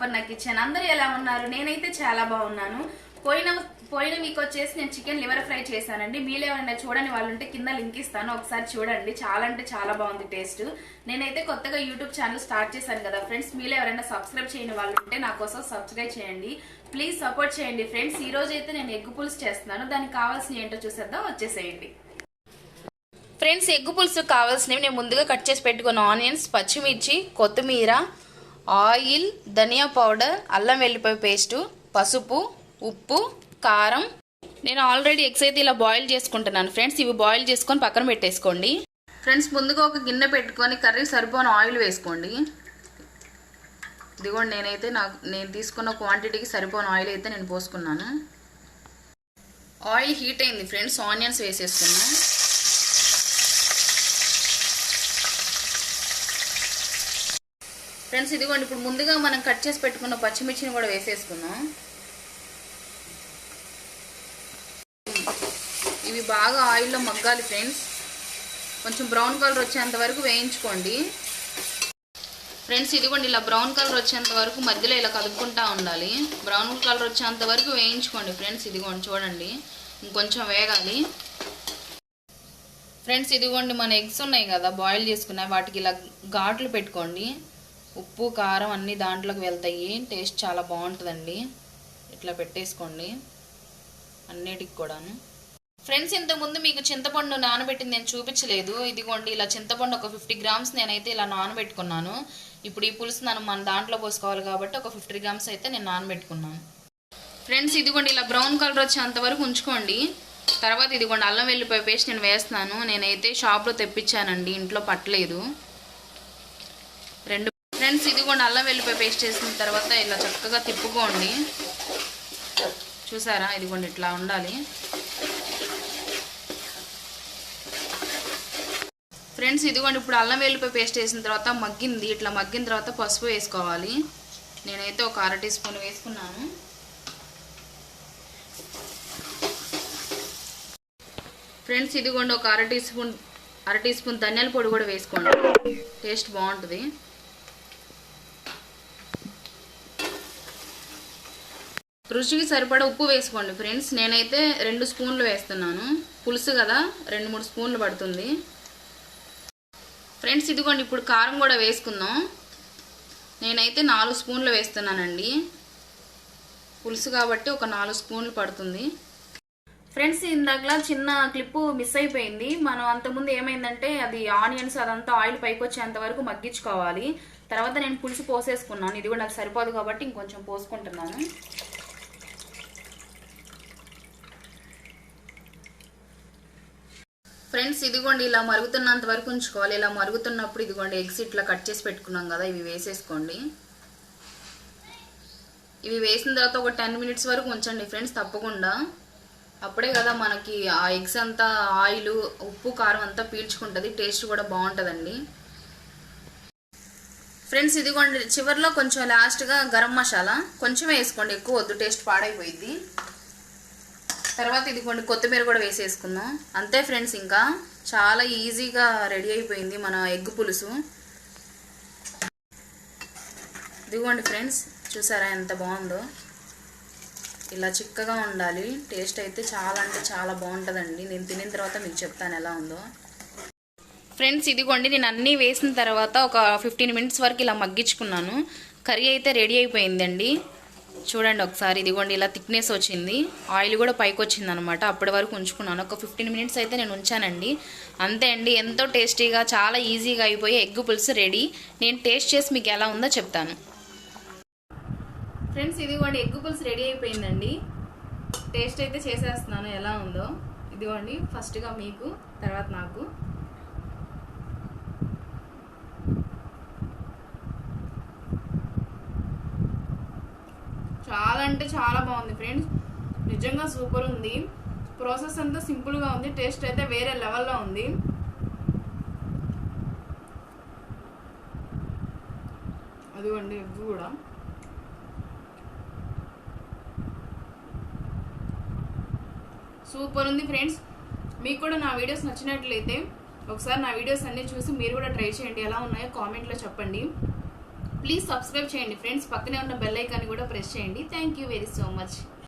సువర్ణ kitchen. అందరూ ఎలా ఉన్నారు? నేనైతే చాలా బాగున్నాను. పోయిన వీక్ వచ్చేసి నేను చికెన్ లివర్ ఫ్రై చేశానండి. మీరు ఎవరైనా చూడని వాళ్ళు ఉంటే కింద లింక్ ఇస్తాను, ఒకసారి చూడండి. చాలా అంటే చాలా బాగుంది టేస్ట్. నేనైతే కొత్తగా యూట్యూబ్ ఛానల్ స్టార్ట్ చేశాను కదా ఫ్రెండ్స్, మీరు ఎవరైనా సబ్స్క్రైబ్ చేయని వాళ్ళు ఉంటే నా కోసం సబ్స్క్రైబ్ చేయండి, ప్లీజ్ సపోర్ట్ చేయండి ఫ్రెండ్స్. ఈ రోజు అయితే నేను ఎగ్ పులుసు చేస్తున్నాను. దానికి కావాల్సిన ఏంటో చూసేద్దాం, వచ్చేసేయండి ఫ్రెండ్స్. ఎగ్ పులుసు కావాల్సినవి నేను ముందుగా కట్ చేసి పెట్టుకున్న ఆనియన్స్, పచ్చిమిర్చి, కొత్తిమీర, ఆయిల్, ధనియా పౌడర్, అల్లం వెల్లిపాయ పేస్టు, పసుపు, ఉప్పు, కారం. నేను ఆల్రెడీ ఎగ్స్ అయితే ఇలా బాయిల్ చేసుకుంటున్నాను ఫ్రెండ్స్. ఇవి బాయిల్ చేసుకొని పక్కన పెట్టేసుకోండి ఫ్రెండ్స్. ముందుగా ఒక గిన్నె పెట్టుకొని కర్రీకి సరిపోని ఆయిల్ వేసుకోండి. ఇదిగోండి, నేను తీసుకున్న క్వాంటిటీకి సరిపోని ఆయిల్ అయితే నేను పోసుకున్నాను. ఆయిల్ హీట్ అయింది ఫ్రెండ్స్, ఆనియన్స్ వేసేసుకున్నాను. ఫ్రెండ్స్ ఇదిగోండి, ఇప్పుడు ముందుగా మనం కట్ చేసి పెట్టుకున్న పచ్చిమిర్చిని కూడా వేసేసుకున్నాం. ఇవి బాగా ఆయిల్లో మగ్గాలి ఫ్రెండ్స్. కొంచెం బ్రౌన్ కలర్ వచ్చేంత వరకు వేయించుకోండి ఫ్రెండ్స్. ఇదిగోండి, ఇలా బ్రౌన్ కలర్ వచ్చేంత వరకు మధ్యలో ఇలా కదుపుకుంటా ఉండాలి. బ్రౌన్ కలర్ వచ్చేంత వరకు వేయించుకోండి ఫ్రెండ్స్. ఇదిగోండి చూడండి, ఇంకొంచెం వేగాలి ఫ్రెండ్స్. ఇదిగోండి, మన ఎగ్స్ ఉన్నాయి కదా బాయిల్ చేసుకున్నాయి, వాటికి ఇలా ఘాట్లు పెట్టుకోండి. ఉప్పు కారం అన్నీ దాంట్లోకి వెళ్తాయి, టేస్ట్ చాలా బాగుంటుందండి. ఇట్లా పెట్టేసుకోండి అన్నిటికి కూడాను ఫ్రెండ్స్. ఇంతకుముందు మీకు చింతపండు నానబెట్టింది నేను చూపించలేదు. ఇదిగోండి, ఇలా చింతపండు ఒక 50 గ్రామ్స్ నేనైతే ఇలా నానబెట్టుకున్నాను. ఇప్పుడు ఈ పులుసు మన దాంట్లో పోసుకోవాలి కాబట్టి ఒక 50 గ్రామ్స్ అయితే నేను నానబెట్టుకున్నాను ఫ్రెండ్స్. ఇదిగోండి, ఇలా బ్రౌన్ కలర్ వచ్చేంత వరకు ఉంచుకోండి. తర్వాత ఇదిగోండి, అల్లం వెల్లిపాయ పేస్ట్ నేను వేస్తున్నాను. నేనైతే షాప్లో తెప్పించానండి, ఇంట్లో పట్టలేదు. ఫ్రెండ్స్ ఇదిగోండి, అల్లం వెల్లిపాయ పేస్ట్ వేసిన తర్వాత ఇలా చక్కగా తిప్పుకోండి. చూసారా, ఇదిగోండి ఇట్లా ఉండాలి ఫ్రెండ్స్. ఇదిగోండి, ఇప్పుడు అల్లం వెల్లిపాయ పేస్ట్ వేసిన తర్వాత మగ్గింది. ఇట్లా మగ్గిన తర్వాత పసుపు వేసుకోవాలి. నేనైతే ఒక 1/2 టీ స్పూన్ వేసుకున్నాను ఫ్రెండ్స్. ఇదిగోండి, ఒక 1/2 టీ స్పూన్ ధనియాల పొడి కూడా వేసుకోండి, టేస్ట్ బాగుంటుంది. రుచికి సరిపడా ఉప్పు వేసుకోండి ఫ్రెండ్స్. నేనైతే 2 స్పూన్లు వేస్తున్నాను, పులుసు కదా 2-3 స్పూన్లు పడుతుంది ఫ్రెండ్స్. ఇదిగోండి, ఇప్పుడు కారం కూడా వేసుకుందాం. నేనైతే 4 స్పూన్లు వేస్తున్నానండి, పులుసు కాబట్టి ఒక 4 స్పూన్లు పడుతుంది ఫ్రెండ్స్. ఇందాకలా చిన్న క్లిప్పు మిస్ అయిపోయింది. మనం అంతకుముందు ఏమైందంటే అది ఆనియన్స్ అదంతా ఆయిల్ పైకి వచ్చేంత వరకు మగ్గించుకోవాలి. తర్వాత నేను పులుసు పోసేసుకున్నాను. ఇది కూడా నాకు సరిపోదు కాబట్టి ఇంకొంచెం పోసుకుంటున్నాను ఫ్రెండ్స్. ఇదిగోండి, ఇలా మరుగుతున్నంత వరకు ఉంచుకోవాలి. ఇలా మరుగుతున్నప్పుడు ఇదిగోండి, ఎగ్స్ ఇట్లా కట్ చేసి పెట్టుకున్నాం కదా, ఇవి వేసేసుకోండి. ఇవి వేసిన తర్వాత ఒక 10 మినిట్స్ వరకు ఉంచండి ఫ్రెండ్స్ తప్పకుండా. అప్పుడే కదా మనకి ఆ ఎగ్స్ అంతా ఆయిల్ ఉప్పు కారం అంతా పీల్చుకుంటుంది, టేస్ట్ కూడా బాగుంటుందండి ఫ్రెండ్స్. ఇదిగోండి, చివరిలో కొంచెం లాస్ట్గా గరం మసాలా కొంచెం వేసుకోండి, ఎక్కువ వద్దు, టేస్ట్ పాడైపోయింది. తర్వాత ఇదిగోండి, కొత్తిమీర కూడా వేసేసుకుందాం. అంతే ఫ్రెండ్స్, ఇంకా చాలా ఈజీగా రెడీ అయిపోయింది మన ఎగ్ పులుసు. ఇదిగోండి ఫ్రెండ్స్, చూసారా ఎంత బాగుందో. ఇలా చిక్కగా ఉండాలి, టేస్ట్ అయితే చాలా అంటే చాలా బాగుంటుందండి. నేను తినిన తర్వాత మీకు చెప్తాను ఎలా ఉందో ఫ్రెండ్స్. ఇదిగోండి, నేను అన్నీ వేసిన తర్వాత ఒక 15 మినిట్స్ వరకు ఇలా మగ్గించుకున్నాను. కర్రీ అయితే రెడీ అయిపోయిందండి. చూడండి ఒకసారి, ఇదిగోండి ఇలా థిక్నెస్ వచ్చింది, ఆయిల్ కూడా పైకి వచ్చింది అనమాట. అప్పటి వరకు ఉంచుకున్నాను, ఒక 15 మినిట్స్ అయితే నేను ఉంచానండి. అంతే అండి, ఎంతో టేస్టీగా చాలా ఈజీగా అయిపోయి ఎగ్ పులుసు రెడీ. నేను టేస్ట్ చేసి మీకు ఎలా ఉందో చెప్తాను ఫ్రెండ్స్. ఇదిగోండి, ఎగ్ పులుసు రెడీ అయిపోయిందండి. టేస్ట్ అయితే చేసేస్తున్నాను ఎలా ఉందో. ఇదిగోండి, ఫస్ట్గా మీకు, తర్వాత నాకు. చాలా అంటే చాలా బాగుంది ఫ్రెండ్స్, నిజంగా సూపర్ ఉంది. ప్రాసెస్ అంతా సింపుల్గా ఉంది, టేస్ట్ అయితే వేరే లెవెల్లో ఉంది. అదిగోండి ఎగ్ కూడా సూపర్ ఉంది ఫ్రెండ్స్. మీకు కూడా నా వీడియోస్ నచ్చినట్లయితే ఒకసారి నా వీడియోస్ అన్ని చూసి మీరు కూడా ట్రై చేయండి, ఎలా ఉన్నాయో కామెంట్లో చెప్పండి. ప్లీజ్ సబ్స్క్రైబ్ చేయండి ఫ్రెండ్స్, పక్కనే ఉన్న బెల్ ఐకాన్ కూడా ప్రెస్ చేయండి. Thank you very so much.